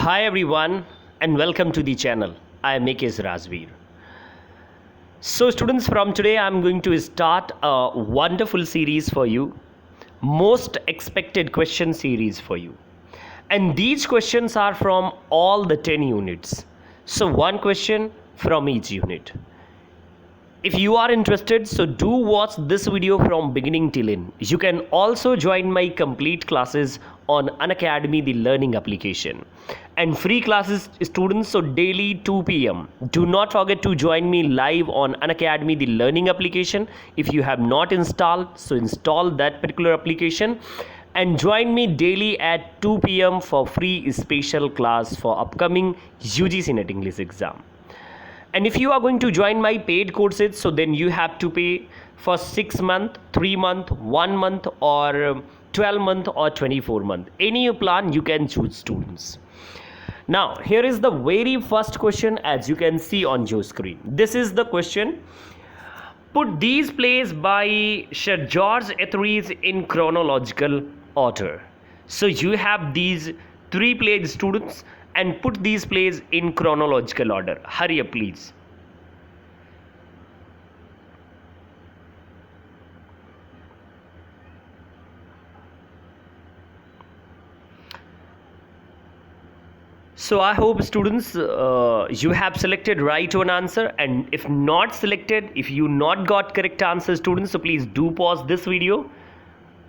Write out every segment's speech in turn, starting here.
Hi everyone and welcome to the channel. I am AKS Razveer. So students, from today I am going to start a wonderful series for you, most expected question series for you. And these questions are from all the 10 units. So one question from each unit. If you are interested, so do watch this video from beginning till end. You can also join my complete classes on Unacademy, the learning application, and free classes students, so daily 2 p.m. Do not forget to join me live on Unacademy, the learning application. If you have not installed, so install that particular application and join me daily at 2 p.m. for free special class for upcoming UGC NET English exam. And if you are going to join my paid courses, so then you have to pay for 6 month, 3 month, 1 month, or 12 month or 24 month. Any plan you can choose, students. Now here is the very first question, as you can see on your screen. This is the question. Put these plays by Sir George Etheridge in chronological order. So you have these 3 plays, students, and put these plays in chronological order. Hurry up, please. So I hope, students, you have selected right one answer, and if not selected, if you not got correct answer, students, so please do pause this video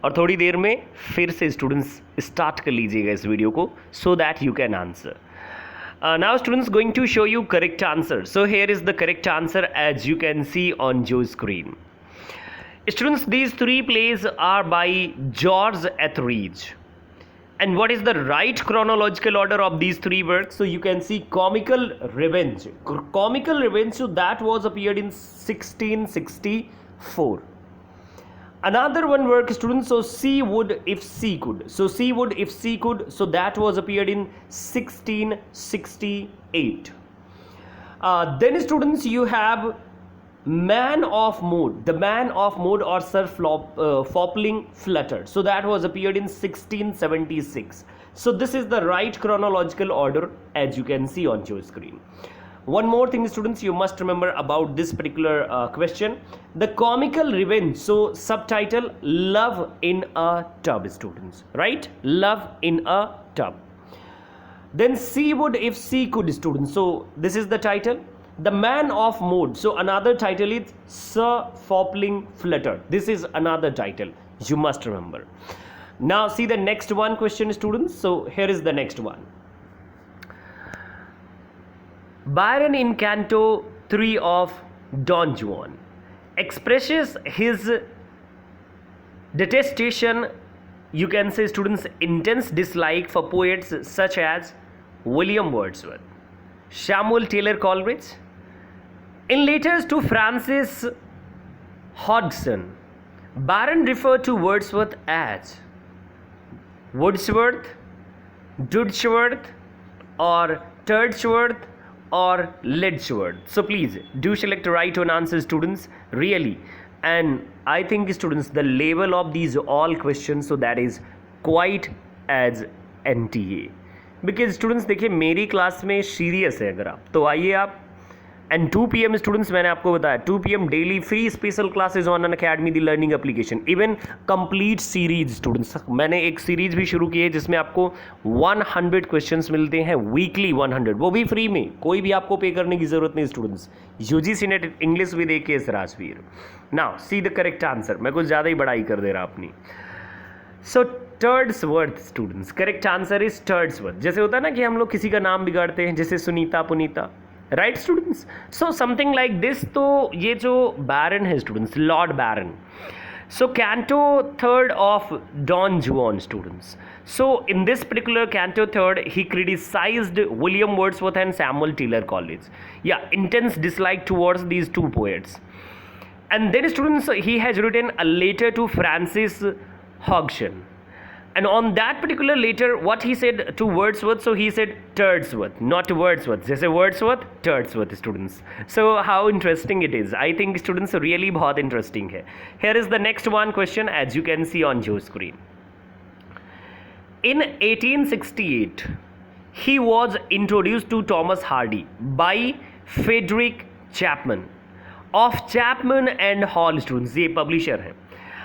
और थोड़ी देर में फिर से students start कर लीजिएगा इस video को, so that you can answer. Now students, going to show you correct answer. So here is the correct answer, as you can see on your screen. Students, these 3 plays are by George Etheridge. And what is the right chronological order of these 3 works? So you can see Comical Revenge. Comical Revenge, so that was appeared in 1664. Another one work, students, so She Would If She Could. So She Would If She Could, so that was appeared in 1668. Then students, you have Man of Mood, the Man of Mood, or Sir Fopling Flutter. So that was appeared in 1676. So this is the right chronological order, as you can see on your screen. One more thing, students, you must remember about this particular question. The Comical Revenge, so subtitle Love in a Tub, students, right? Love in a Tub. Then She Would If She Could, students, so this is the title. The Man of Mood, so another title is Sir Fopling Flutter. This is another title, you must remember. Now see the next one question, students. So here is the next one. Byron in Canto 3 of Don Juan expresses his detestation, you can say, students, intense dislike for poets such as William Wordsworth, Samuel Taylor Coleridge. In letters to Francis Hodgson, Byron referred to Wordsworth as Wordsworth, Dudesworth, or Turdsworth, or Ledsworth. So please do select right one answer, students, really. And I think, students, the level of these all questions, so that is quite as NTA, because students देखिए मेरी class में serious है अगर आप, तो आइए आप. And 2 PM, students, मैंने आपको बताया 2 PM daily free special classes on Unacademy the learning application. Even complete series, students, मैंने एक सीरीज भी शुरू की है जिसमें आपको 100 क्वेश्चंस मिलते हैं वीकली, 100, वो भी फ्री में, कोई भी आपको पे करने की जरूरत नहीं, students. UGC net English with AKS Rajveer. Now see the correct answer. मैं कुछ ज़्यादा ही बड़ाई कर दे रहा अपनी. सो टर्ड्सवर्थ, स्टूडेंट्स, करेक्ट आंसर इज टर्ड्सवर्थ. जैसे होता है ना कि हम लोग किसी का नाम बिगाड़ते हैं, जैसे Sunita, Punita, right, students. So something like this. तो ये जो बैरन है, students, Lord Byron, so canto 3rd of Don Juan, students. So in this particular canto 3rd, he criticized William Wordsworth and Samuel Taylor Coleridge. Yeah, intense dislike towards these 2 poets. And then, students, he has written a letter to Francis Hodgson. And on that particular letter, what he said to Wordsworth, so he said Turdsworth, not Wordsworth. They say Wordsworth, Turdsworth, students. So how interesting it is. I think, students, really बहुत interesting है. Here is the next one question, as you can see on your screen. In 1868, he was introduced to Thomas Hardy by Frederick Chapman of Chapman and Hall students. ये publisher है.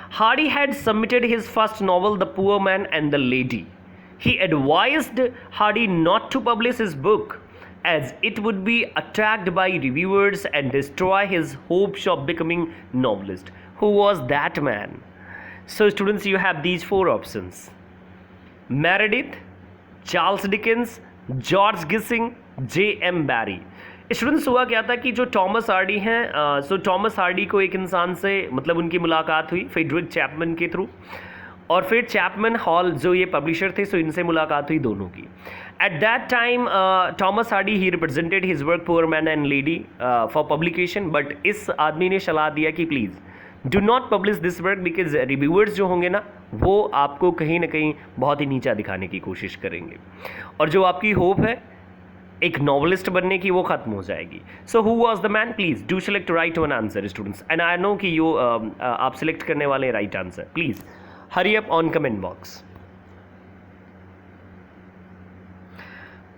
Hardy had submitted his first novel, The Poor Man and the Lady. He advised Hardy not to publish his book as it would be attacked by reviewers and destroy his hopes of becoming novelist. Who was that man? So students, you have these four options: Meredith, Charles Dickens, George Gissing, J.M. Barrie. Students, हुआ क्या था कि जो Thomas Hardy हैं, सो Thomas Hardy को एक इंसान से मतलब उनकी मुलाकात हुई फ्रेडरिक चैपमैन के थ्रू, और फिर चैपमैन हॉल जो ये पब्लिशर थे, सो इनसे मुलाकात हुई दोनों की. At that time Thomas Hardy he represented his work poor man and lady for publication, but इस आदमी ने सलाह दिया कि please do not publish this work because reviewers जो होंगे ना वो आपको कहीं ना कहीं बहुत ही नीचा दिखाने की कोशिश करेंगे, और जो आपकी होप है एक नॉवलिस्ट बनने की वो खत्म हो जाएगी. So who was the man? Please do select right one answer students, and I know कि यू आप सेलेक्ट करने वाले right answer. Please hurry up on comment box.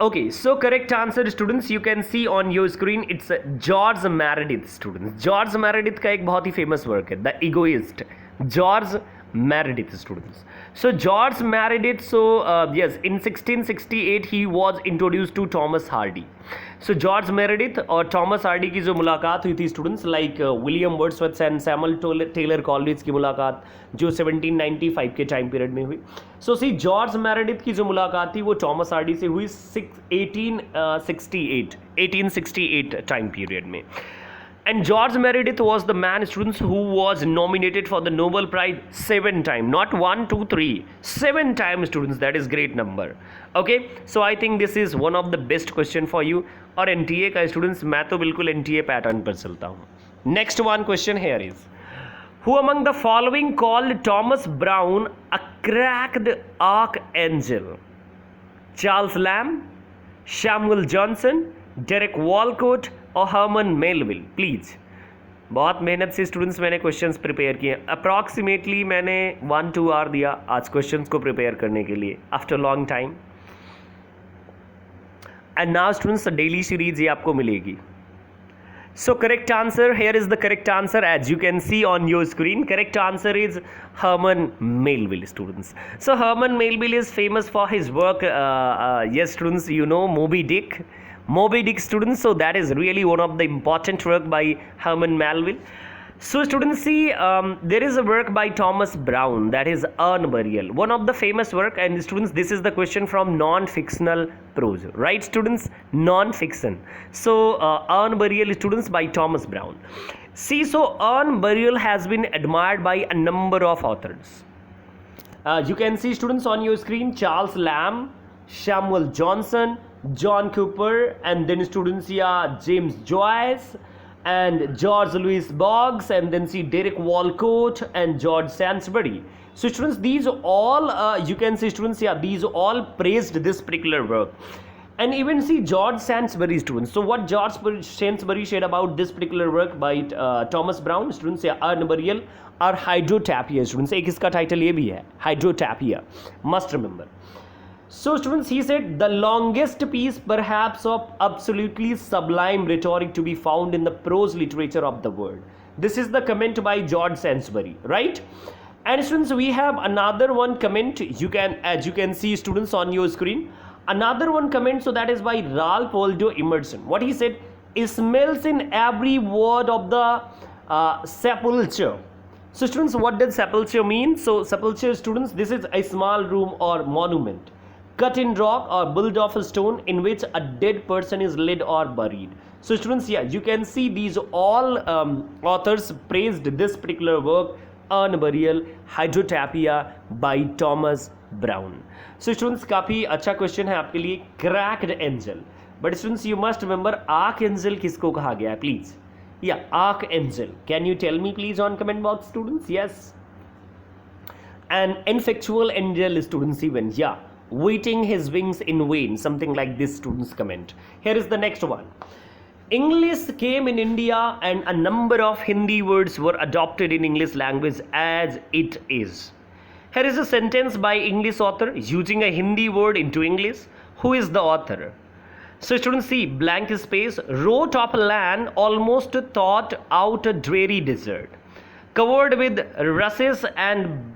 Okay, so correct answer students you can see on your screen, it's George Meredith students. George Meredith का एक बहुत ही famous work है, The Egoist. George Meredith students. So George Meredith, so yes, in 1668 he was introduced to Thomas Hardy. So George Meredith और Thomas Hardy की जो मुलाकात हुई थी students, like William Wordsworth and Samuel Taylor Coleridge की मुलाकात जो 1795 के टाइम पीरियड में हुई. सो सी जॉर्ज मेरेडिथ की जो मुलाकात थी वो टॉमस हार्डी से हुई 1868 टाइम पीरियड में. And George Meredith was the man, students, who was nominated for the Nobel Prize 7 times, not 1, 2, 3, 7 times, students. That is great number. Okay, so I think this is one of the best question for you. और NTA का students, मैं तो बिल्कुल NTA pattern पर चलता हूँ. Next one question here is, who among the following called Thomas Brown a cracked archangel? Charles Lamb, Samuel Johnson, Derek Walcott और Hermann Melville. Please, बहुत मेहनत से स्टूडेंट्स मैंने क्वेश्चंस प्रिपेयर किए. अप्रॉक्सीमेटली मैंने 1-2 आवर दिया आज क्वेश्चंस को प्रिपेयर करने के लिए after long time. And now students daily series ये आपको मिलेगी. So correct answer, here is the correct answer as you can see on your screen. Correct answer is Herman Melville students. So Herman Melville is famous for his work, yes students, you know Moby Dick students, so that is really one of the important work by Herman Melville. So students, see, there is a work by Thomas Brown, that is Urn Burial, one of the famous work. And students, this is the question from non-fictional prose, right students? Non-fiction. So Urn Burial students by Thomas Brown. See, so Urn Burial has been admired by a number of authors. You can see students on your screen, Charles Lamb, Samuel Johnson, John Cooper, and then students here James Joyce and George Louis Boggs, and then see Derek Walcott and George Sansbury. So students, these all you can see students here, these all praised this particular work. And even see George Sansbury students. So what George Sansbury said about this particular work by Thomas Brown students, here Urn Burial or Hydrotapia students. एक इसका title ये भी है, Hydrotapia, must remember. So students, he said the longest piece perhaps of absolutely sublime rhetoric to be found in the prose literature of the world. This is the comment by George Sansbury, right? And students, we have another one comment, you can, as you can see students on your screen, another one comment, so that is by Ralph Waldo Emerson. What he said, it smells in every word of the sepulchre. So students, what does sepulchre mean? So sepulchre students, this is a small room or monument cut in rock or built of a stone in which a dead person is laid or buried. So students, yeah, you can see these all authors praised this particular work, Urn Burial, Hydrotapia by Thomas Brown. So students, काफ़ी अच्छा question है आपके लिए, cracked angel. But students, you must remember archangel किसको कहा गया है, please. Yeah, archangel. Can you tell me please on comment box students? Yes. And ineffectual angel students even, yeah, waiting his wings in vain, something like this students comment. Here is the next one. English came in India and a number of Hindi words were adopted in English language as it is. Here is a sentence by English author using a Hindi word into English. Who is the author? So students, see, blank space, wrote of a land almost thought out a dreary desert, covered with rushes and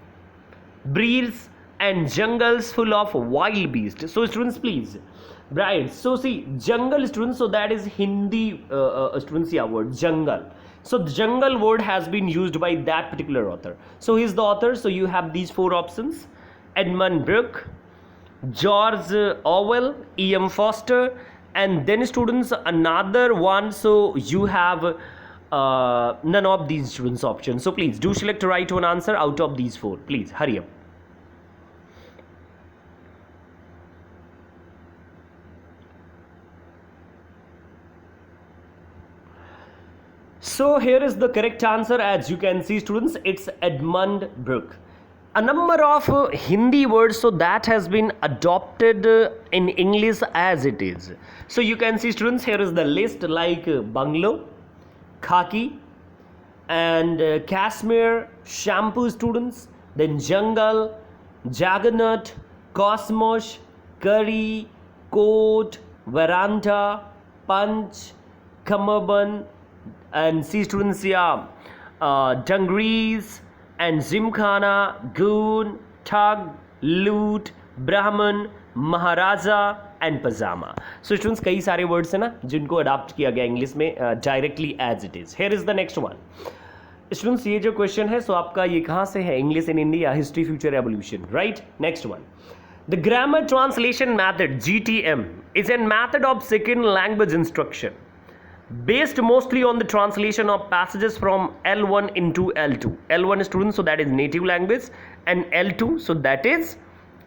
breeds and jungles full of wild beasts. So students, please, right, so see, jungle, students, so that is Hindi, students, yeah, word jungle. So the jungle word has been used by that particular author. So he is the author. So you have these four options: Edmund Burke, George Orwell, E.M. Foster, and then students another one. So you have none of these students options. So please do select right one answer out of these four. Please hurry up. So here is the correct answer. As you can see, students, it's Edmund Burke. A number of Hindi words, so that has been adopted in English as it is. So you can see, students, here is the list, like bungalow, khaki, and Kashmir, shampoo, students, then jungle, juggernaut, cosmos, curry, coat, veranda, punch, cummerbund, and see, students, yeah, dungarees and Gymkhana, goon, thug, loot, brahman, maharaja and pyjama. So students, कई सारे words हैं ना जिनको adopt किया गया English में directly as it is. Here is the next one. Students, ये जो क्वेश्चन है, सो आपका ये कहाँ से है? English in India, history, future, evolution, right. Next one. The grammar translation method, GTM, is a method of second language instruction based mostly on the translation of passages from L1 into L2. L1 students, so that is native language, and L2, so that is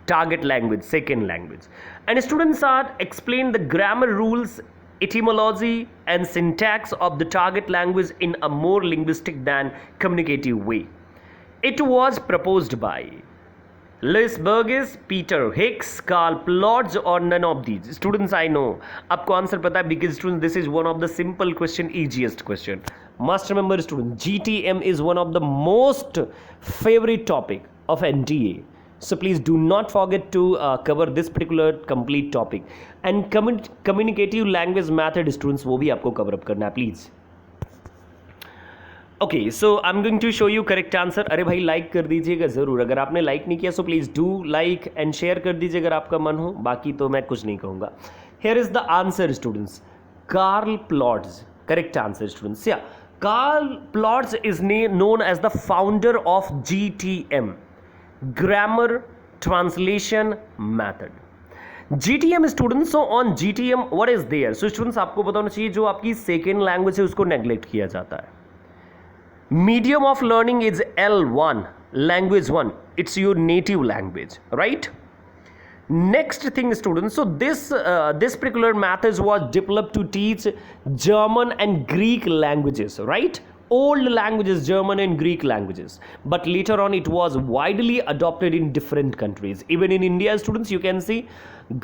target language, second language. And students are explain the grammar rules, etymology and syntax of the target language in a more linguistic than communicative way. It was proposed by Louis Burgess, Peter Hicks, Karl Plotz, or none of these. Students, I know आपको answer पता है, because students, this is one of the simple question, easiest question. Must remember, students, GTM is one of the most favorite topic of NTA. So please do not forget to cover this particular complete topic. And communicative language method, students, वो भी आपको cover up करना है, please. Okay, so I am going to show you correct answer. अरे भाई, like कर दीजिएगा ज़रूर. अगर आपने लाइक नहीं किया, so please do like and share कर दीजिए अगर आपका मन हो. बाकी तो मैं कुछ नहीं कहूँगा. Here is the answer, students. Karl Plotz. Correct answer, students. या Karl Plotz is known as the founder of GTM, grammar translation method. GTM, students, so on GTM what is there? So students, आपको पता होना चाहिए, जो आपकी second language है उसको neglect किया जाता है. Medium of learning is L1, language 1. It's your native language, right? Next thing, students, so this particular method was developed to teach German and Greek languages, right? Old languages, German and Greek languages, but later on it was widely adopted in different countries. Even in India, students, you can see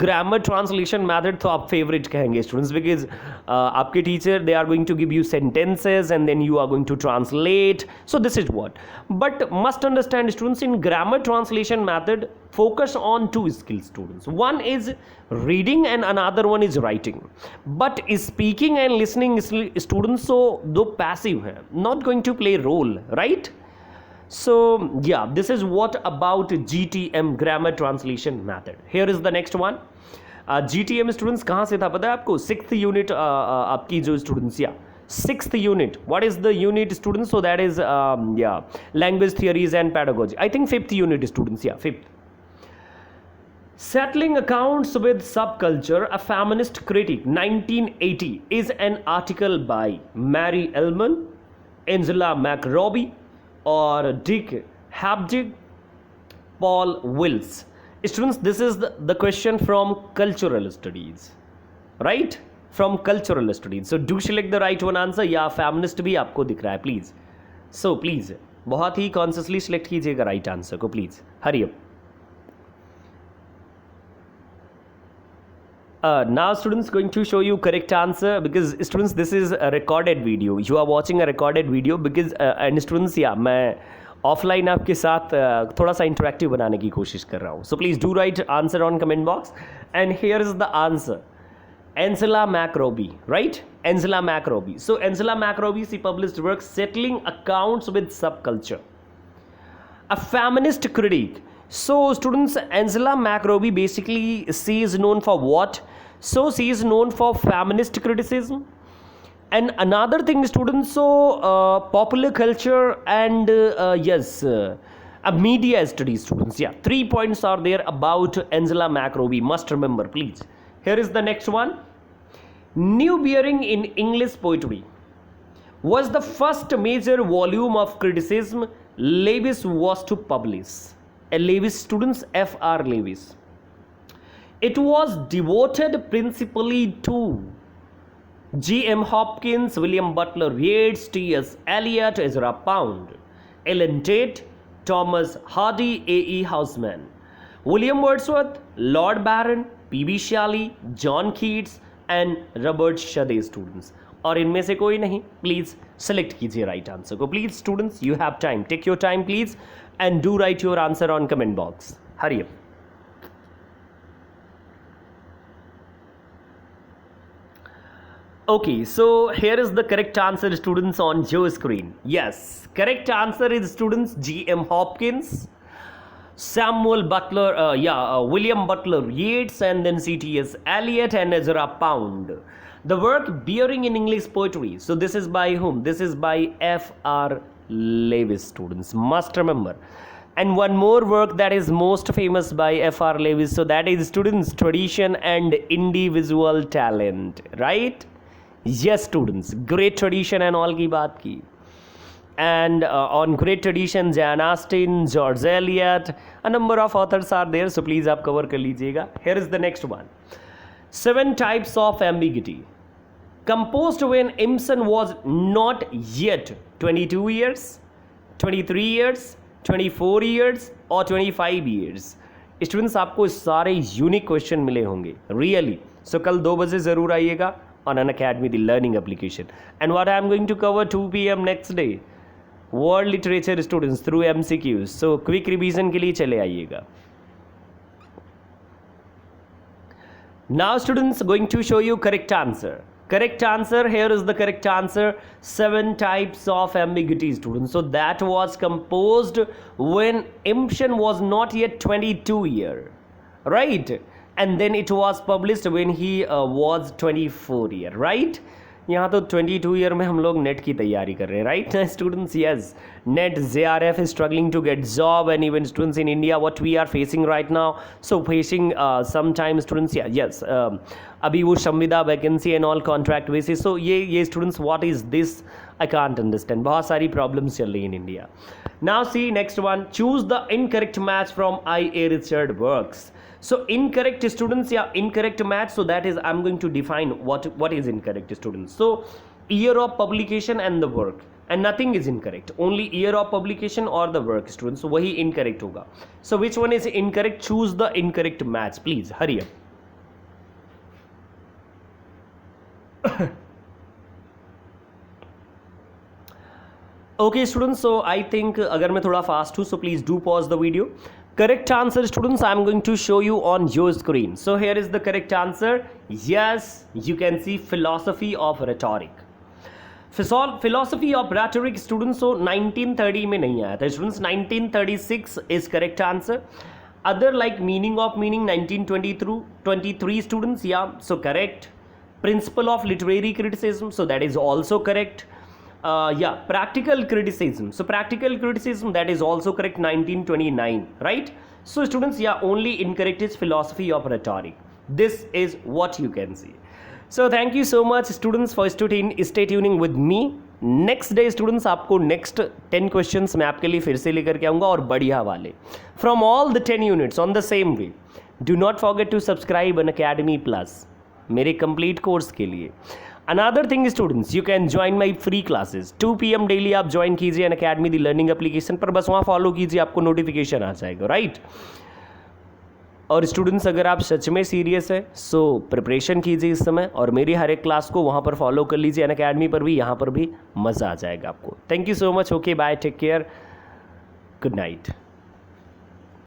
grammar translation method तो आप favourite कहेंगे, students, because आपके teacher they are going to give you sentences and then you are going to translate. So this is what. But must understand, students, in grammar translation method focus on two skills, students. One is reading and another one is writing. But speaking and listening, students, so though passive hai, not going to play role, right? So yeah, this is what about GTM, grammar translation method. Here is the next one. GTM, students, कहाँ से था पता है आपको? 6th unit आपकी जो students, yeah, 6th unit. What is the unit, students? So that is yeah, language theories and pedagogy. I think 5th unit, students, yeah, 5th. Settling Accounts with Subculture, a Feminist Critic, 1980, is an article by Mary Ellman, Angela McRobbie, or Dick Habdig, Paul Wills. Students, this is the question from cultural studies, right? From cultural studies. So do select the right one answer. या feminist भी आपको दिख रहा है, please. So please, बहुत ही consciously select कीजिएगा right answer को, please. Hurry up. Now students, going to show you correct answer, because students, this is a recorded video. You are watching a recorded video because and students, yeah, मैं offline आपके साथ थोड़ा सा interactive बनाने की कोशिश कर रहा हूँ. So please do right answer on comment box. And here is the answer. Angela McRobbie, right? Angela McRobbie. So Angela McRobbie, she published works settling accounts with subculture. A feminist critic. So students, Angela McRobbie basically, she is known for what? So she is known for feminist criticism. And another thing, students, so popular culture and yes, media studies, students. Yeah, 3 points are there about Angela McRobbie. Must remember, please. Here is the next one. New Bearing in English Poetry was the first major volume of criticism Lewis was to publish. Lewis, students, F.R. Lewis. It was devoted principally to G.M. Hopkins, William Butler Yeats, T.S. Eliot, Ezra Pound, Ellen Tate, Thomas Hardy, A.E. Housman, William Wordsworth, Lord Byron, P.B. Shelley, John Keats and Robert Southey, students. और इनमें से कोई नहीं. Please select कीजिए right answer को. Please students, you have time. Take your time please and do write your answer on comment box. Hurry up. Okay, so here is the correct answer, students, on your screen. Yes, correct answer is, students, G.M. Hopkins, Samuel Butler, William Butler Yeats, and then C.T.S. Eliot and Ezra Pound. The work Bearing in English Poetry. So this is by whom? This is by F.R. Lewis, students. Must remember. And one more work that is most famous by F.R. Lewis. So that is, students, Tradition and Individual Talent. Right? Yes, students. Great Tradition and all की बात की. And on Great Tradition, Jane Austen, George Eliot, a number of authors are there. So please आप cover कर लीजिएगा. Here is the next one. 7 types of ambiguity. Composed when Emerson was not yet 22 years, 23 years, 24 years or 25 years. Students, आपको सारे unique question मिले होंगे really. सो कल 2 बजे ज़रूर आइएगा on Unacademy, the learning application. And what I am going to cover 2 p.m. next day, world literature, students, through MCQs. So quick revision के लिए चले आइएगा. Now students, going to show you correct answer. Correct answer, here is the correct answer. 7 types of ambiguity, students. So that was composed when Emerson was not yet 22 year, right? And then it was published when he was 24 year, right? यहाँ तो 22 year में हम लोग net की तैयारी कर रहे हैं, right students? Yes, net JRF is struggling to get job, and even students in India, what we are facing right now. So facing sometimes students, yes, अभी वो संविदा vacancy and all contract basis. So ये students, what is this? I can't understand. बहुत सारी problems चल रही in India. Now see next one. Choose the incorrect match from I.A. Richard works. So incorrect, students, incorrect match. So that is, I'm going to define what is incorrect, students. So year of publication and the work, and nothing is incorrect. Only year of publication or the work, students. So वही incorrect होगा. So which one is incorrect? Choose the incorrect match, please. Hurry up. Okay, students. So I think अगर मैं थोड़ा fast हूँ, so please do pause the video. Correct answer, students, I am going to show you on your screen. So here is the correct answer. Yes, you can see philosophy of rhetoric. Philosophy of rhetoric, students, so 1930 में नहीं आया था, students. 1936 is correct answer. Other like meaning of meaning 1923, students. Yeah, so correct. Principle of literary criticism, so that is also correct. Practical criticism. So practical criticism, that is also correct, 1929, right? So students, only incorrect is philosophy of rhetoric. This is what you can see. So thank you so much, students, for stay tuning with me. Next day, students, आपको next 10 questions मैं आपके लिए फिर से लेकर के आऊँगा, और बढ़िया वाले from all the 10 units on the same way. Do not forget to subscribe Unacademy Plus मेरे complete course के लिए. Another thing, students, you can join my free classes. 2 p.m. Daily आप ज्वाइन कीजिए Unacademy दी लर्निंग एप्लीकेशन पर. बस वहाँ follow कीजिए, आपको नोटिफिकेशन आ जाएगा, राइट? और स्टूडेंट्स, अगर आप सच में सीरियस है, सो प्रिपरेशन कीजिए इस समय, और मेरी हर एक क्लास को वहाँ पर फॉलो कर लीजिए. Unacademy पर भी, यहाँ पर भी मज़ा आ जाएगा आपको. Thank you so much. Okay, bye, take care. Good night.